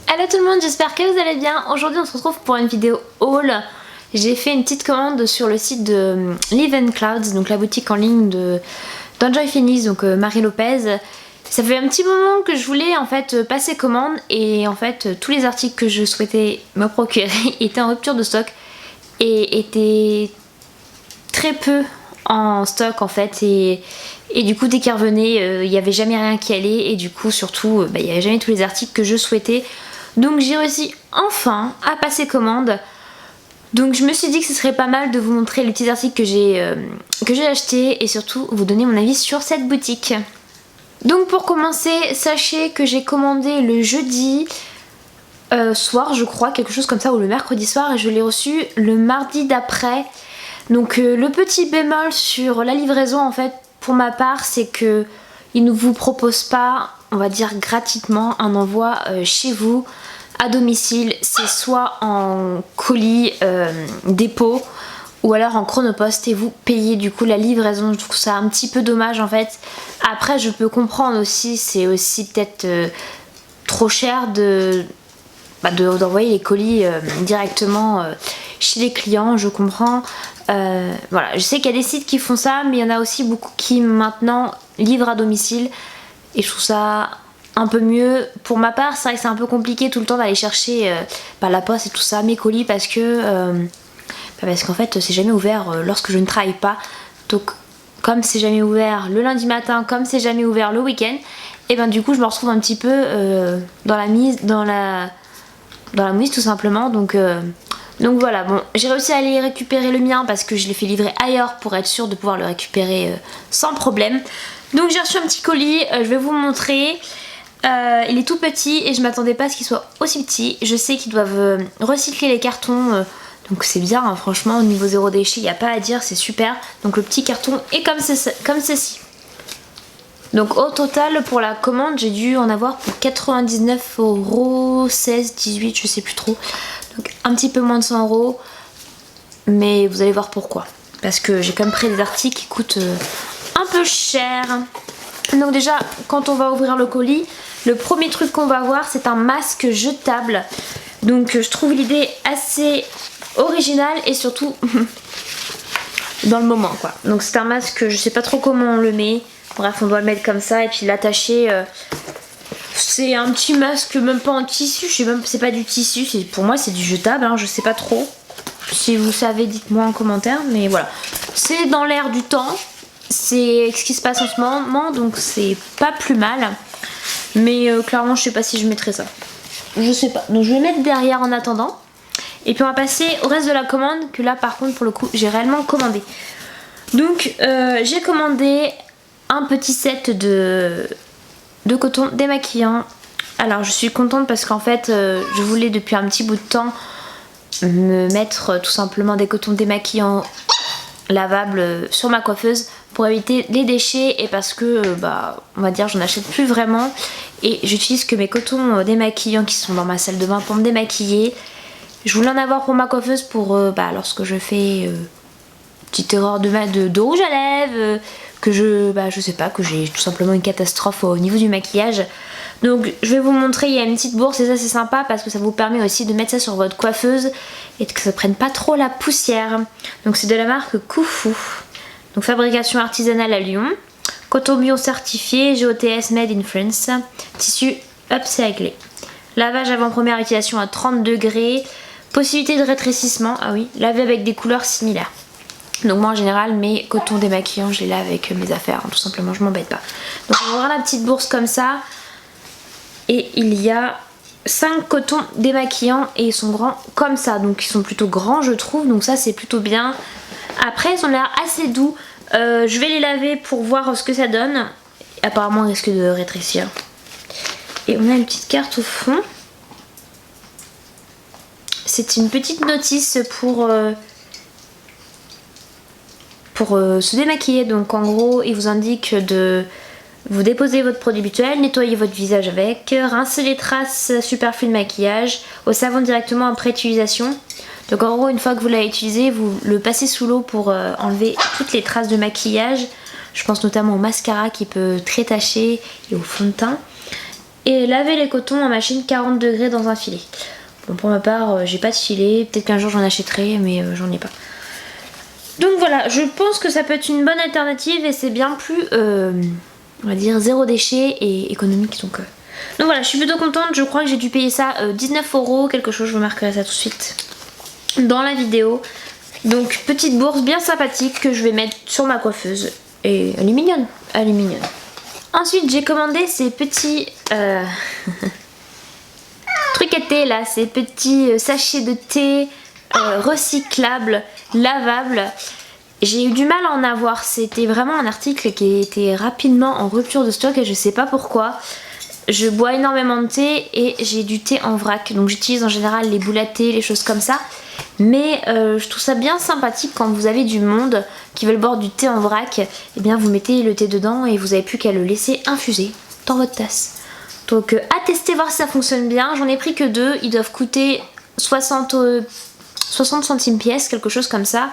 Hello tout le monde, j'espère que vous allez bien. Aujourd'hui on se retrouve pour une vidéo haul. J'ai fait une petite commande sur le site de Live and Clouds, donc la boutique en ligne d'Enjoy Finish, donc Marie Lopez. Ça fait un petit moment que je voulais en fait passer commande et en fait tous les articles que je souhaitais me procurer étaient en rupture de stock et étaient très peu en stock en fait et du coup dès qu'ils revenaient il n'y avait jamais rien qui allait et du coup surtout il n'y avait jamais tous les articles que je souhaitais. Donc j'ai réussi enfin à passer commande. Donc je me suis dit que ce serait pas mal de vous montrer les petits articles que j'ai achetés et surtout vous donner mon avis sur cette boutique. Donc pour commencer, sachez que j'ai commandé le jeudi soir je crois, quelque chose comme ça, ou le mercredi soir, et je l'ai reçu le mardi d'après. Donc le petit bémol sur la livraison en fait pour ma part, c'est que ils ne vous proposent pas, on va dire gratuitement, un envoi chez vous à domicile. C'est soit en colis dépôt ou alors en chronopost et vous payez du coup la livraison. Je trouve ça un petit peu dommage en fait. Après je peux comprendre aussi, c'est aussi peut-être trop cher d'envoyer les colis directement chez les clients, je comprends. Voilà, je sais qu'il y a des sites qui font ça, mais il y en a aussi beaucoup qui maintenant livrent à domicile et je trouve ça un peu mieux. Pour ma part, c'est vrai que c'est un peu compliqué tout le temps d'aller chercher la poste et tout ça, mes colis, parce qu'en fait c'est jamais ouvert lorsque je ne travaille pas. Donc comme c'est jamais ouvert le lundi matin, comme c'est jamais ouvert le week-end, et ben du coup je me retrouve un petit peu dans la mouise tout simplement. Donc voilà, bon, j'ai réussi à aller récupérer le mien parce que je l'ai fait livrer ailleurs pour être sûre de pouvoir le récupérer sans problème. Donc j'ai reçu un petit colis, je vais vous montrer. Il est tout petit et je m'attendais pas à ce qu'il soit aussi petit. Je sais qu'ils doivent recycler les cartons, donc c'est bien, hein, franchement, au niveau zéro déchet, il n'y a pas à dire, c'est super. Donc le petit carton est comme ceci. Donc au total pour la commande j'ai dû en avoir pour 99€, 16, 18, je sais plus trop. Donc un petit peu moins de 100€, mais vous allez voir pourquoi. Parce que j'ai quand même pris des articles qui coûtent un peu cher. Donc déjà quand on va ouvrir le colis, le premier truc qu'on va voir c'est un masque jetable. Donc je trouve l'idée assez originale et surtout dans le moment quoi. Donc c'est un masque, je sais pas trop comment on le met. Bref, on doit le mettre comme ça et puis l'attacher. C'est un petit masque, même pas en tissu, je sais même, c'est pas du tissu, pour moi c'est du jetable, hein, je sais pas trop. Si vous savez, dites-moi en commentaire, mais voilà. C'est dans l'air du temps, c'est ce qui se passe en ce moment, donc c'est pas plus mal. Mais clairement, je sais pas si je mettrai ça. Je sais pas, donc je vais mettre derrière en attendant. Et puis on va passer au reste de la commande, que là par contre, pour le coup, j'ai réellement commandé. Donc j'ai commandé un petit set de coton démaquillant. Alors je suis contente parce qu'en fait je voulais depuis un petit bout de temps me mettre tout simplement des cotons démaquillants lavables sur ma coiffeuse pour éviter les déchets et parce que on va dire j'en achète plus vraiment et j'utilise que mes cotons démaquillants qui sont dans ma salle de bain pour me démaquiller. Je voulais en avoir pour ma coiffeuse pour lorsque je fais petite erreur de rouge à lèvres, que je sais pas, que j'ai tout simplement une catastrophe au niveau du maquillage. Donc je vais vous montrer, il y a une petite bourse et ça c'est sympa parce que ça vous permet aussi de mettre ça sur votre coiffeuse et que ça prenne pas trop la poussière. Donc c'est de la marque Koufou. Donc fabrication artisanale à Lyon, coton bio certifié, GOTS made in France, tissu upcyclé. Lavage avant première utilisation à 30 degrés, possibilité de rétrécissement, ah oui, laver avec des couleurs similaires. Donc moi en général mes cotons démaquillants je les lave avec mes affaires, hein, tout simplement, je m'embête pas. Donc on va voir la petite bourse comme ça. Et il y a 5 cotons démaquillants et ils sont grands comme ça. Donc ils sont plutôt grands je trouve, donc ça c'est plutôt bien. Après ils ont l'air assez doux. Je vais les laver pour voir ce que ça donne. Apparemment ils risquent de rétrécir. Et on a une petite carte au fond. C'est une petite notice pour se démaquiller. Donc en gros il vous indique de vous déposer votre produit habituel, nettoyer votre visage avec, rincer les traces superflues de maquillage au savon directement après utilisation. Donc en gros une fois que vous l'avez utilisé, vous le passez sous l'eau pour enlever toutes les traces de maquillage. Je pense notamment au mascara qui peut très tacher et au fond de teint. et laver les cotons en machine 40 degrés dans un filet. Bon, pour ma part, j'ai pas de filet, peut-être qu'un jour j'en achèterai, mais j'en ai pas. Donc voilà, je pense que ça peut être une bonne alternative et c'est bien plus, on va dire, zéro déchet et économique. Donc voilà, je suis plutôt contente, je crois que j'ai dû payer ça 19 € quelque chose, je vous marquerai ça tout de suite dans la vidéo. Donc petite bourse bien sympathique que je vais mettre sur ma coiffeuse. Et elle est mignonne, elle est mignonne. Ensuite j'ai commandé ces petits trucs à thé là, ces petits sachets de thé recyclables, lavables. J'ai eu du mal à en avoir, c'était vraiment un article qui était rapidement en rupture de stock et je sais pas pourquoi. Je bois énormément de thé et j'ai du thé en vrac, donc j'utilise en général les boules à thé, les choses comme ça. Mais je trouve ça bien sympathique quand vous avez du monde qui veulent boire du thé en vrac, et bien vous mettez le thé dedans et vous n'avez plus qu'à le laisser infuser dans votre tasse. Donc à tester, voir si ça fonctionne bien. J'en ai pris que 2, ils doivent coûter 60 centimes pièce, quelque chose comme ça.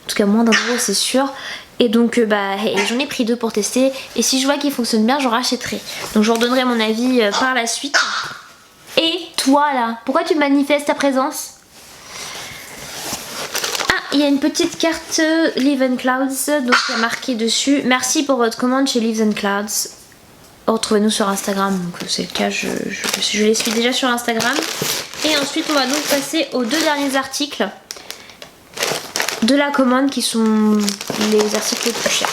En tout cas moins d'1 € c'est sûr. Et donc j'en ai pris 2 pour tester. Et si je vois qu'il fonctionne bien, j'en rachèterai. Donc je vous redonnerai mon avis par la suite. Et toi là, pourquoi tu manifestes ta présence? Ah, il y a une petite carte Leaves and Clouds. Donc il y a marqué dessus: merci pour votre commande chez Leaves and Clouds. Retrouvez-nous sur Instagram. Donc c'est le cas, je les suis déjà sur Instagram. Et ensuite on va donc passer aux 2 derniers articles de la commande qui sont les articles les plus chers.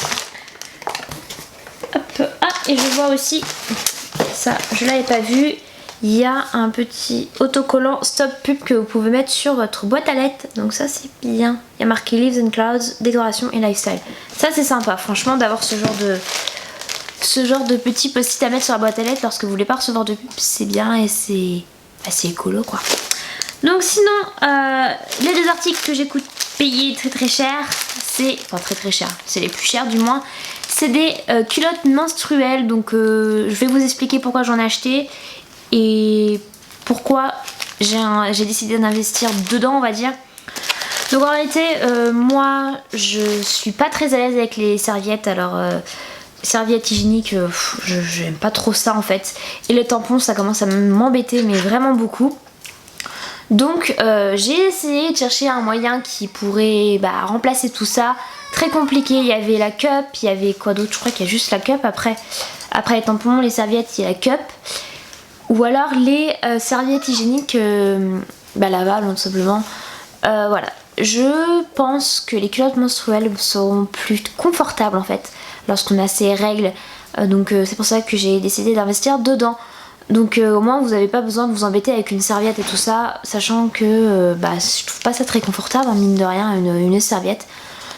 Hop. Ah, et je vois aussi, ça je l'avais pas vu, il y a un petit autocollant stop pub que vous pouvez mettre sur votre boîte à lettres. Donc ça c'est bien. Il y a marqué Leaves and Clouds, décoration et lifestyle. Ça c'est sympa franchement d'avoir ce genre de petit post-it à mettre sur la boîte à lettres lorsque vous voulez pas recevoir de pub. C'est bien et c'est écolo quoi. Donc sinon les 2 articles que j'ai payé très cher, c'est, enfin très cher, c'est les plus chers du moins, c'est des culottes menstruelles. Donc je vais vous expliquer pourquoi j'en ai acheté et pourquoi j'ai décidé d'investir dedans, on va dire. Donc en réalité moi je suis pas très à l'aise avec les serviettes. Alors serviettes hygiéniques, j'aime pas trop ça en fait, et les tampons ça commence à m'embêter mais vraiment beaucoup. Donc j'ai essayé de chercher un moyen qui pourrait remplacer tout ça. Très compliqué, il y avait la cup, il y avait quoi d'autre? Je crois qu'il y a juste la cup après les tampons, les serviettes, il y a la cup. Ou alors les serviettes hygiéniques lavables tout simplement. Voilà, je pense que les culottes menstruelles seront plus confortables en fait lorsqu'on a ces règles. Donc c'est pour ça que j'ai décidé d'investir dedans. Donc au moins vous n'avez pas besoin de vous embêter avec une serviette et tout ça, sachant que je trouve pas ça très confortable, hein, mine de rien, une serviette.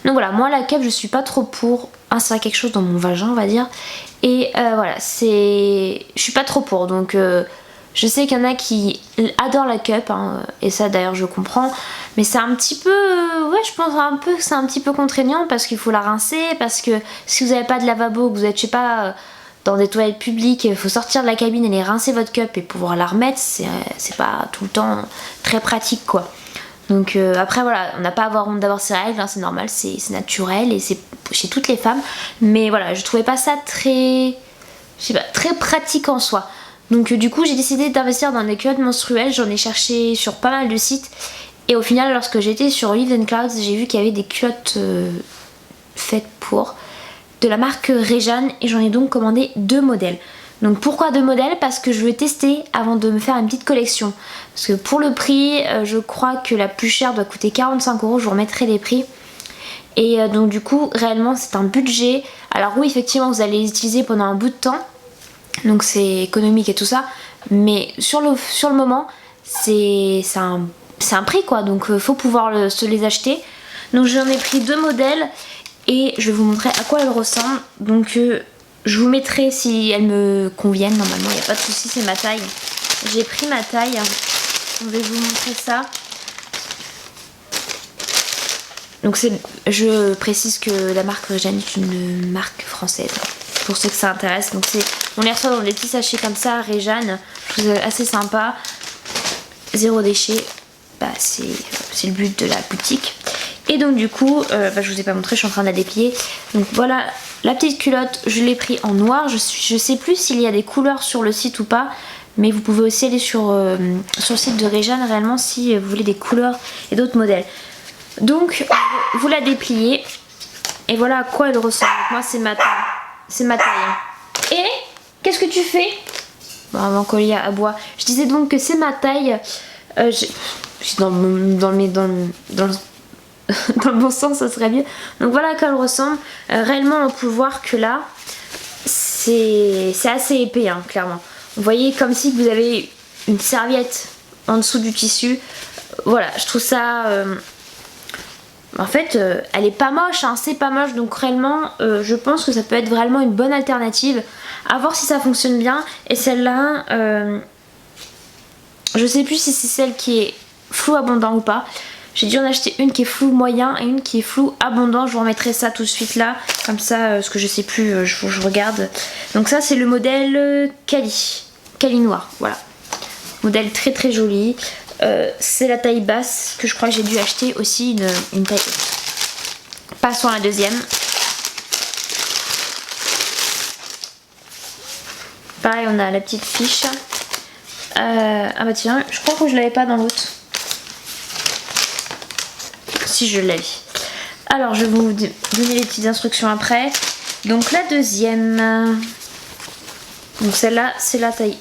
Donc voilà, moi la cup je suis pas trop pour insérer quelque chose dans mon vagin on va dire. Et voilà, je suis pas trop pour, donc je sais qu'il y en a qui adorent la cup, hein, et ça d'ailleurs je comprends. Mais c'est un petit peu, je pense que c'est un petit peu contraignant parce qu'il faut la rincer, parce que si vous n'avez pas de lavabo, que vous êtes je sais pas dans des toilettes publiques, il faut sortir de la cabine et les rincer votre cup et pouvoir la remettre, c'est pas tout le temps très pratique quoi. Donc après voilà, on n'a pas à avoir honte d'avoir ces règles, hein, c'est normal, c'est naturel et c'est chez toutes les femmes. Mais voilà, je trouvais pas ça très pratique en soi. Donc du coup j'ai décidé d'investir dans des culottes menstruelles, j'en ai cherché sur pas mal de sites. Et au final lorsque j'étais sur Leaves and Clouds, j'ai vu qu'il y avait des culottes faites pour, de la marque Réjeanne, et j'en ai donc commandé 2 modèles. Donc pourquoi 2 modèles? Parce que je veux tester avant de me faire une petite collection. Parce que pour le prix, je crois que la plus chère doit coûter 45 €, je vous remettrai les prix. Et donc du coup, réellement c'est un budget. Alors oui, effectivement, vous allez les utiliser pendant un bout de temps. Donc c'est économique et tout ça. Mais sur le moment, c'est un prix quoi. Donc faut pouvoir se les acheter. Donc j'en ai pris 2 modèles. Et je vais vous montrer à quoi elles ressemblent. Donc je vous mettrai si elles me conviennent. Normalement il n'y a pas de souci, c'est ma taille. J'ai pris ma taille. Je vais vous montrer ça. Donc je précise que la marque Réjeanne est une marque française, pour ceux que ça intéresse. Donc on les reçoit dans des petits sachets comme ça, Réjeanne. Je trouve assez sympa. Zéro déchet. C'est le but de la boutique. Et donc du coup, je vous ai pas montré, je suis en train de la déplier. Donc voilà, la petite culotte, je l'ai pris en noir. Je sais plus s'il y a des couleurs sur le site ou pas. Mais vous pouvez aussi aller sur le site de Réjeanne réellement si vous voulez des couleurs et d'autres modèles. Donc vous la dépliez. Et voilà à quoi elle ressemble. Donc, moi c'est ma taille. C'est ma taille. Et qu'est-ce que tu fais? Mon collier à bois. Je disais donc que c'est ma taille. Dans le bon sens, ça serait mieux. Donc voilà à quoi elle ressemble. Réellement, on peut voir que là, c'est assez épais, hein, clairement. Vous voyez, comme si vous avez une serviette en dessous du tissu. Voilà, je trouve ça... En fait, elle est pas moche, hein, c'est pas moche. Donc réellement, je pense que ça peut être vraiment une bonne alternative. À voir si ça fonctionne bien. Et celle-là, je sais plus si c'est celle qui est flou abondant ou pas. J'ai dû en acheter une qui est flou moyen et une qui est flou abondant. Je vous remettrai ça tout de suite là. Comme ça, parce que je sais plus, je regarde. Donc ça, c'est le modèle Cali noir. Voilà. Modèle très très joli. C'est la taille basse que je crois que j'ai dû acheter aussi une taille haute. Passons à la deuxième. Pareil, on a la petite fiche. Ah bah tiens, je crois que je l'avais pas dans l'autre. Si je l'avais. Alors je vais vous donner les petites instructions après. Donc la deuxième. Donc celle-là, c'est la taille.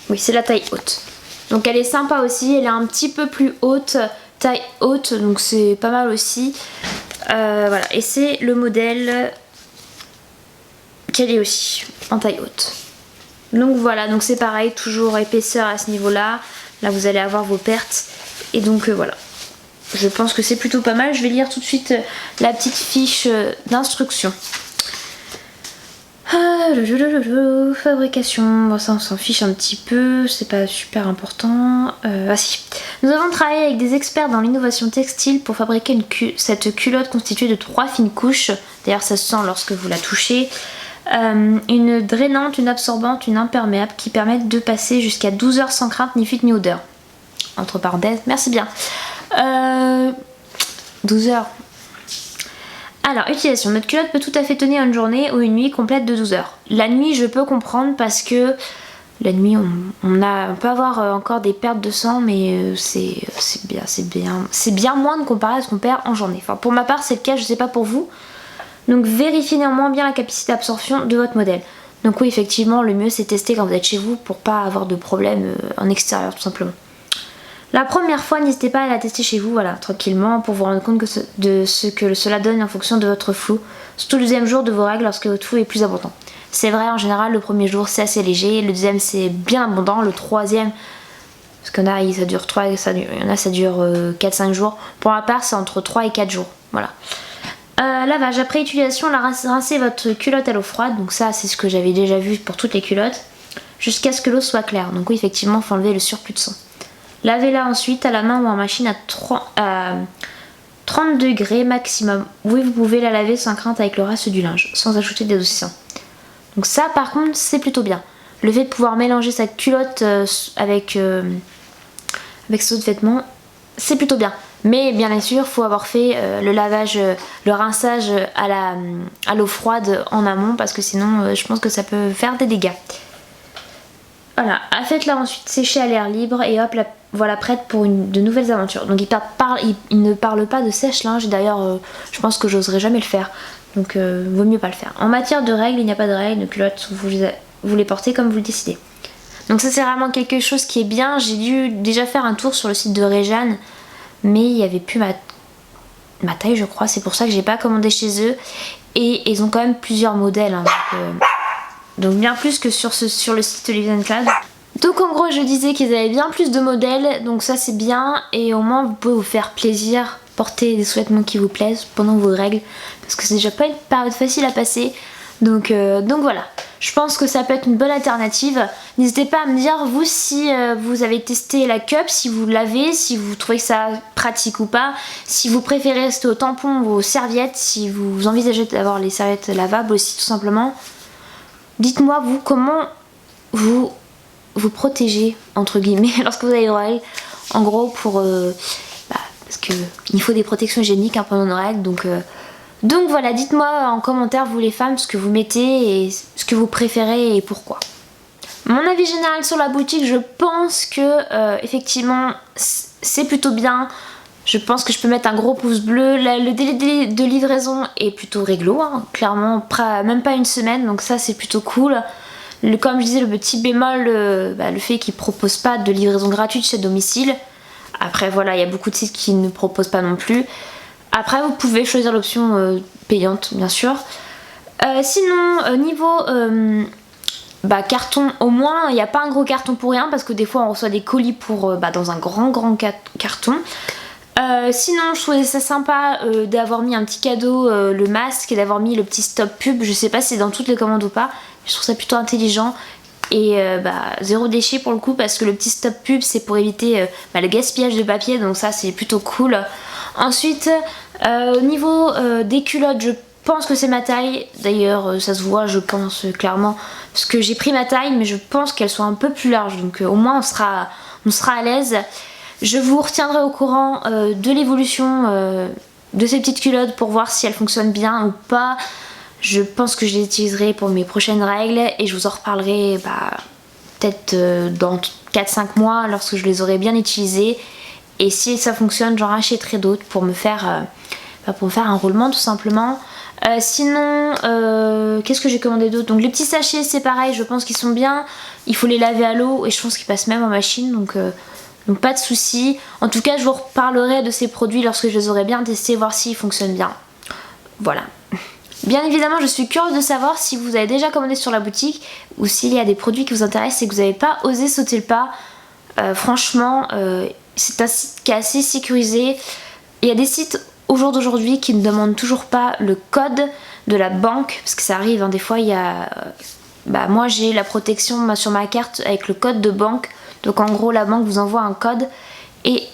Oui, c'est la taille haute. Donc elle est sympa aussi. Elle est un petit peu plus haute. Taille haute, donc c'est pas mal aussi. Voilà, et c'est le modèle qu'elle est aussi en taille haute. Donc voilà, donc c'est pareil, toujours épaisseur à ce niveau-là. Là, vous allez avoir vos pertes. Et donc voilà. Je pense que c'est plutôt pas mal. Je vais lire tout de suite la petite fiche d'instruction. Fabrication, bon, ça on s'en fiche un petit peu, c'est pas super important. Ah si. Nous avons travaillé avec des experts dans l'innovation textile pour fabriquer cette culotte constituée de 3 fines couches. D'ailleurs ça se sent lorsque vous la touchez. Une drainante, une absorbante, une imperméable qui permettent de passer jusqu'à 12 heures sans crainte ni fuite ni odeur. Entre parenthèses, merci bien. 12 heures. Alors, utilisation. Notre culotte peut tout à fait tenir une journée ou une nuit complète de 12 heures. La nuit, je peux comprendre parce que la nuit, on peut avoir encore des pertes de sang, mais c'est bien moindre comparé à ce qu'on perd en journée. Enfin, pour ma part, c'est le cas, je sais pas pour vous. Donc, vérifiez néanmoins bien la capacité d'absorption de votre modèle. Donc oui, effectivement, le mieux, c'est tester quand vous êtes chez vous pour pas avoir de problème en extérieur, tout simplement. La première fois, n'hésitez pas à la tester chez vous, voilà, tranquillement, pour vous rendre compte de ce que cela donne en fonction de votre flou. Surtout le deuxième jour de vos règles lorsque votre flou est plus abondant. C'est vrai, en général, le premier jour c'est assez léger, le deuxième c'est bien abondant, le troisième, parce qu'il y en a, ça dure 4-5 jours. Pour ma part, c'est entre 3 et 4 jours, voilà. Lavage, après utilisation, rincez votre culotte à l'eau froide, donc ça c'est ce que j'avais déjà vu pour toutes les culottes, jusqu'à ce que l'eau soit claire. Donc oui, effectivement, il faut enlever le surplus de sang. Lavez-la ensuite à la main ou en machine à 30 degrés maximum. Oui, vous pouvez la laver sans crainte avec le reste du linge, sans ajouter d'adoucissant. Donc ça, par contre, c'est plutôt bien. Le fait de pouvoir mélanger sa culotte avec ses autres vêtements, c'est plutôt bien. Mais bien sûr, il faut avoir fait le lavage, le rinçage à l'eau froide en amont, parce que sinon, je pense que ça peut faire des dégâts. Voilà, faites-la ensuite sécher à l'air libre et hop, voilà, prête pour de nouvelles aventures. Donc il ne parle pas de sèche-linge, d'ailleurs je pense que j'oserais jamais le faire, donc vaut mieux pas le faire. En matière de règles, il n'y a pas de règles, de culottes, vous les portez comme vous le décidez. Donc ça c'est vraiment quelque chose qui est bien. J'ai dû déjà faire un tour sur le site de Réjeanne, mais il n'y avait plus ma taille je crois, c'est pour ça que j'ai pas commandé chez eux. Et ils ont quand même plusieurs modèles, hein, donc bien plus que sur le site Live & Cloud. Donc en gros je disais qu'ils avaient bien plus de modèles, donc ça c'est bien, et au moins vous pouvez vous faire plaisir, porter des sous-vêtements qui vous plaisent pendant vos règles, parce que c'est déjà pas une période facile à passer, donc voilà. Je pense que ça peut être une bonne alternative. N'hésitez pas à me dire vous si vous avez testé la cup, si vous l'avez, si vous trouvez ça pratique ou pas, si vous préférez rester au tampon ou aux serviettes, si vous envisagez d'avoir les serviettes lavables aussi tout simplement. Dites-moi vous comment vous protégez entre guillemets lorsque vous avez des règles, en gros pour parce que il faut des protections hygiéniques pendant nos règles, donc voilà, dites-moi en commentaire vous les femmes ce que vous mettez et ce que vous préférez et pourquoi. Mon avis général sur la boutique, je pense que effectivement c'est plutôt bien. Je pense que je peux mettre un gros pouce bleu. Le délai de livraison est plutôt réglo, hein, clairement, même pas une semaine, donc ça c'est plutôt cool. Comme je disais, le petit bémol, le fait qu'ils ne proposent pas de livraison gratuite chez domicile. Après voilà, il y a beaucoup de sites qui ne proposent pas non plus. Après vous pouvez choisir l'option payante bien sûr. Sinon niveau carton, au moins il n'y a pas un gros carton pour rien, parce que des fois on reçoit des colis pour dans un grand carton. Sinon je trouvais ça sympa d'avoir mis un petit cadeau, le masque, et d'avoir mis le petit stop pub. Je sais pas si c'est dans toutes les commandes ou pas, je trouve ça plutôt intelligent. Et zéro déchet pour le coup, parce que le petit stop pub c'est pour éviter le gaspillage de papier, donc ça c'est plutôt cool. Ensuite au niveau des culottes, je pense que c'est ma taille, d'ailleurs ça se voit je pense clairement, parce que j'ai pris ma taille, mais je pense qu'elles sont un peu plus larges, donc au moins on sera à l'aise. Je vous retiendrai au courant de l'évolution de ces petites culottes pour voir si elles fonctionnent bien ou pas. Je pense que je les utiliserai pour mes prochaines règles et je vous en reparlerai peut-être dans 4-5 mois lorsque je les aurai bien utilisées. Et si ça fonctionne, j'en rachèterai d'autres pour me faire un roulement tout simplement. Sinon, qu'est-ce que j'ai commandé d'autre? Donc les petits sachets c'est pareil, je pense qu'ils sont bien. Il faut les laver à l'eau et je pense qu'ils passent même en machine, donc pas de soucis. En tout cas je vous reparlerai de ces produits lorsque je les aurai bien testés, voir s'ils fonctionnent bien. Voilà. Bien évidemment je suis curieuse de savoir si vous avez déjà commandé sur la boutique ou s'il y a des produits qui vous intéressent et que vous n'avez pas osé sauter le pas. Franchement c'est un site qui est assez sécurisé. Il y a des sites au jour d'aujourd'hui qui ne demandent toujours pas le code de la banque, parce que ça arrive hein, des fois il y a... moi j'ai la protection sur ma carte avec le code de banque, donc en gros la banque vous envoie un code et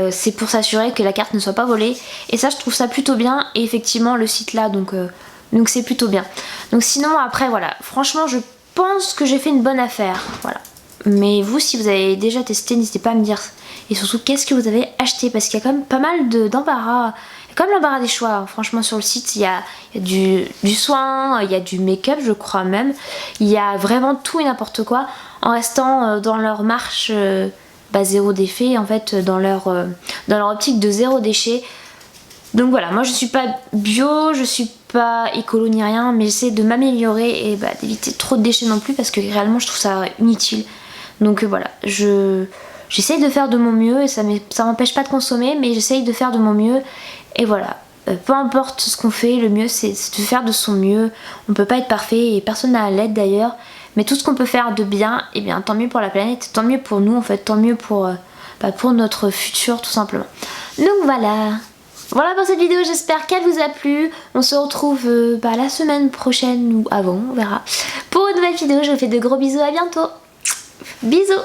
c'est pour s'assurer que la carte ne soit pas volée, et ça je trouve ça plutôt bien, et effectivement le site là donc c'est plutôt bien. Donc sinon après voilà, franchement je pense que j'ai fait une bonne affaire, voilà. Mais vous si vous avez déjà testé, n'hésitez pas à me dire, et surtout qu'est-ce que vous avez acheté, parce qu'il y a quand même pas mal d'embarras. Il y a quand même l'embarras des choix, hein. Franchement sur le site il y a du soin, il y a du make-up je crois même, il y a vraiment tout et n'importe quoi, en restant dans leur marche zéro déchet en fait, dans leur optique de zéro déchet. Donc voilà, moi je suis pas bio, je suis pas écolo ni rien, mais j'essaie de m'améliorer et d'éviter trop de déchets non plus, parce que réellement je trouve ça inutile. Donc voilà, j'essaye de faire de mon mieux, et ça m'empêche pas de consommer, mais j'essaye de faire de mon mieux, et voilà. Peu importe ce qu'on fait, le mieux c'est de faire de son mieux. On peut pas être parfait et personne n'a à l'aide d'ailleurs, mais tout ce qu'on peut faire de bien, et bien tant mieux pour la planète, tant mieux pour nous en fait, tant mieux pour notre futur tout simplement. Donc voilà pour cette vidéo, j'espère qu'elle vous a plu. On se retrouve la semaine prochaine ou avant, on verra, pour une nouvelle vidéo. Je vous fais de gros bisous, à bientôt. Bisous.